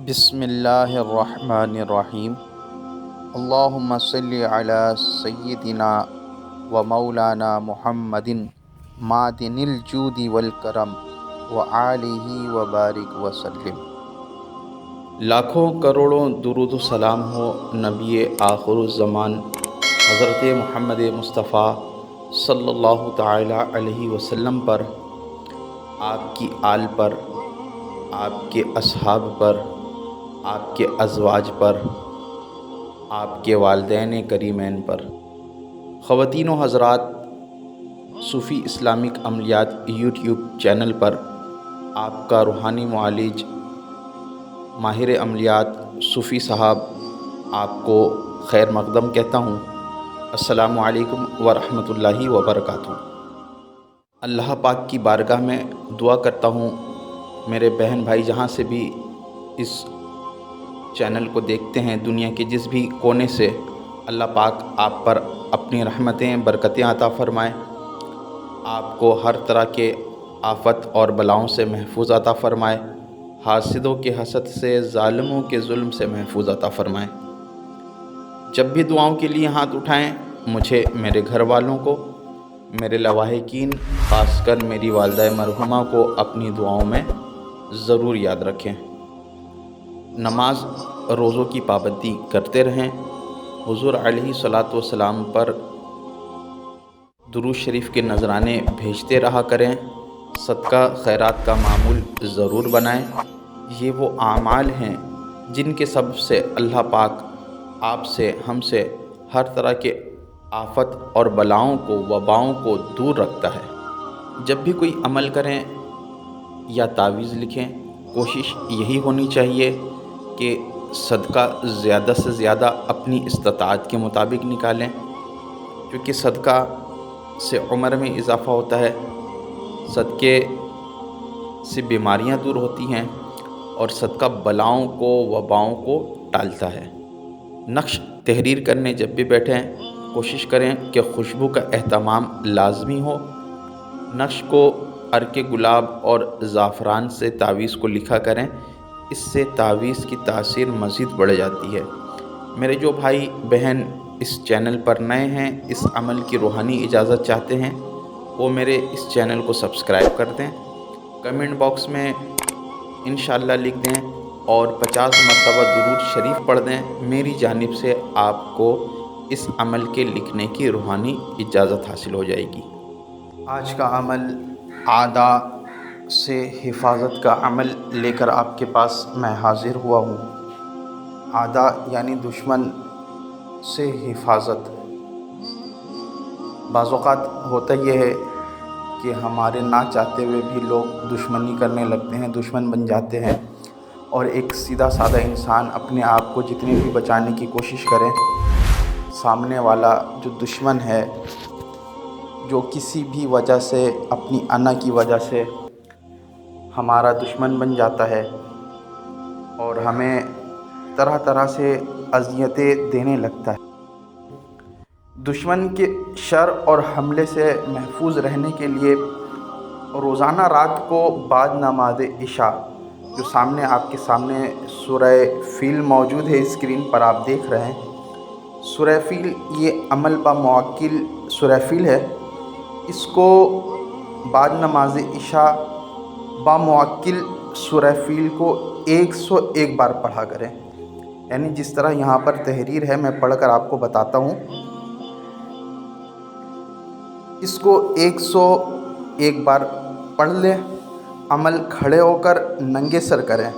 بسم اللہ الرحمن الرحیم۔ اللہم صلی علی سیدنا و مولانا محمد معدن الجود والکرم و آلہ و بارک وسلم۔ لاکھوں کروڑوں درود و سلام ہو نبی آخر الزمان حضرت محمد مصطفیٰ صلی اللہ تعالی علیہ وسلم پر، آپ کی آل پر، آپ کے اصحاب پر، آپ کے ازواج پر، آپ کے والدین کریمین پر۔ خواتین و حضرات، صوفی اسلامک عملیات یوٹیوب چینل پر آپ کا روحانی معالج ماہر عملیات صوفی صاحب آپ کو خیر مقدم کہتا ہوں۔ السلام علیکم ورحمۃ اللہ وبرکاتہ۔ اللہ پاک کی بارگاہ میں دعا کرتا ہوں میرے بہن بھائی جہاں سے بھی اس چینل کو دیکھتے ہیں، دنیا کے جس بھی کونے سے، اللہ پاک آپ پر اپنی رحمتیں برکتیں عطا فرمائے، آپ کو ہر طرح کے آفت اور بلاؤں سے محفوظ عطا فرمائے، حاسدوں کے حسد سے، ظالموں کے ظلم سے محفوظ عطا فرمائے۔ جب بھی دعاؤں کے لیے ہاتھ اٹھائیں، مجھے، میرے گھر والوں کو، میرے لواحقین، خاص کر میری والدہ مرحومہ کو اپنی دعاؤں میں ضرور یاد رکھیں۔ نماز روزوں کی پابندی کرتے رہیں، حضور علیہ الصلاۃ والسلام پر درود شریف کے نذرانے بھیجتے رہا کریں، صدقہ خیرات کا معمول ضرور بنائیں۔ یہ وہ اعمال ہیں جن کے سبب سے اللہ پاک آپ سے، ہم سے ہر طرح کے آفت اور بلاؤں کو، وباؤں کو دور رکھتا ہے۔ جب بھی کوئی عمل کریں یا تعویذ لکھیں، کوشش یہی ہونی چاہیے کہ صدقہ زیادہ سے زیادہ اپنی استطاعت کے مطابق نکالیں، کیونکہ صدقہ سے عمر میں اضافہ ہوتا ہے، صدقے سے بیماریاں دور ہوتی ہیں، اور صدقہ بلاؤں کو، وباؤں کو ٹالتا ہے۔ نقش تحریر کرنے جب بھی بیٹھیں، کوشش کریں کہ خوشبو کا اہتمام لازمی ہو۔ نقش کو عرق گلاب اور زعفران سے تعویذ کو لکھا کریں، اس سے تعویذ کی تاثیر مزید بڑھ جاتی ہے۔ میرے جو بھائی بہن اس چینل پر نئے ہیں، اس عمل کی روحانی اجازت چاہتے ہیں، وہ میرے اس چینل کو سبسکرائب کر دیں، کمنٹ باکس میں انشاءاللہ لکھ دیں، اور 50 مرتبہ درود شریف پڑھ دیں۔ میری جانب سے آپ کو اس عمل کے لکھنے کی روحانی اجازت حاصل ہو جائے گی۔ آج کا عمل اعداء سے حفاظت کا عمل لے کر آپ کے پاس میں حاضر ہوا ہوں۔ اعداء یعنی دشمن سے حفاظت۔ بعض اوقات ہوتا یہ ہے کہ ہمارے نہ چاہتے ہوئے بھی لوگ دشمنی کرنے لگتے ہیں، دشمن بن جاتے ہیں، اور ایک سیدھا سادہ انسان اپنے آپ کو جتنی بھی بچانے کی کوشش کرے، سامنے والا جو دشمن ہے، جو کسی بھی وجہ سے، اپنی انا کی وجہ سے ہمارا دشمن بن جاتا ہے اور ہمیں طرح طرح سے اذیتیں دینے لگتا ہے۔ دشمن کے شر اور حملے سے محفوظ رہنے کے لیے روزانہ رات کو بعد نماز عشاء، جو سامنے آپ کے سامنے سورہ فیل موجود ہے، اسکرین پر آپ دیکھ رہے ہیں، سورہ فیل یہ عمل با موکل سورہ فیل ہے، اس کو بعد نماز عشاء با موکل سورہ فیل کو 101 بار پڑھا کریں۔ یعنی جس طرح یہاں پر تحریر ہے، میں پڑھ کر آپ کو بتاتا ہوں۔ اس کو 101 بار پڑھ لیں۔ عمل کھڑے ہو کر ننگے سر کریں۔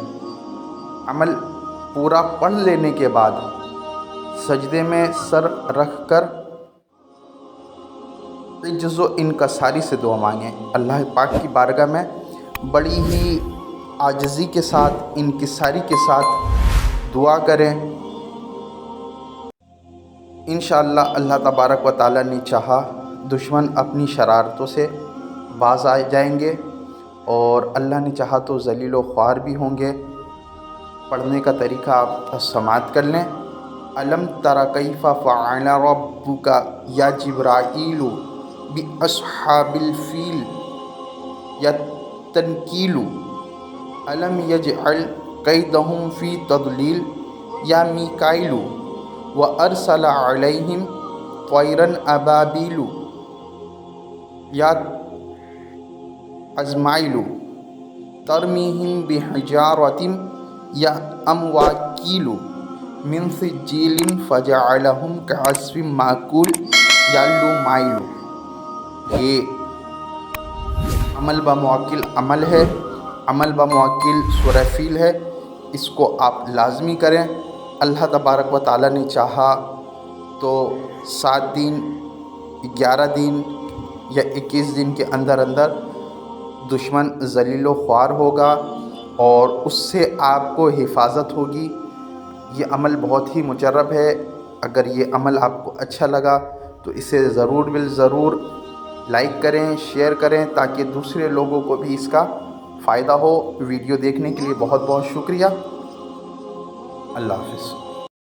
عمل پورا پڑھ لینے کے بعد سجدے میں سر رکھ کر عجز و انکساری سے دعا مانگیں۔ اللہ پاک کی بارگاہ میں بڑی ہی عاجزی کے ساتھ، انکساری کے ساتھ دعا کریں۔ انشاءاللہ اللہ تبارک و تعالیٰ نے چاہا دشمن اپنی شرارتوں سے باز آ جائیں گے، اور اللہ نے چاہا تو ذلیل و خوار بھی ہوں گے۔ پڑھنے کا طریقہ آپ سماعت کر لیں۔ الم تر کیف فعل ربک یا جبرائیل باصحاب الفیل یا تنکیل الم یجعل قیدہم فی تضلیل یا میکائیل وارسل علیہم طیرا ابابیل یا ازمائیل ترمیہم بحجارۃ یا امواکیل من سجیل فجعلہم کعصف مأکول یا لمائل۔ یہ عمل بموکل عمل ہے، عمل بموکل سورہ فیل ہے، اس کو آپ لازمی کریں۔ اللہ تبارک و تعالیٰ نے چاہا تو 7 دن، 11 دن یا 21 دن کے اندر اندر دشمن ذلیل و خوار ہوگا اور اس سے آپ کو حفاظت ہوگی۔ یہ عمل بہت ہی مجرب ہے۔ اگر یہ عمل آپ کو اچھا لگا تو اسے ضرور بالضرور لائک کریں، شیئر کریں تاکہ دوسرے لوگوں کو بھی اس کا فائدہ ہو۔ ویڈیو دیکھنے کے لیے بہت بہت شکریہ۔ اللہ حافظ۔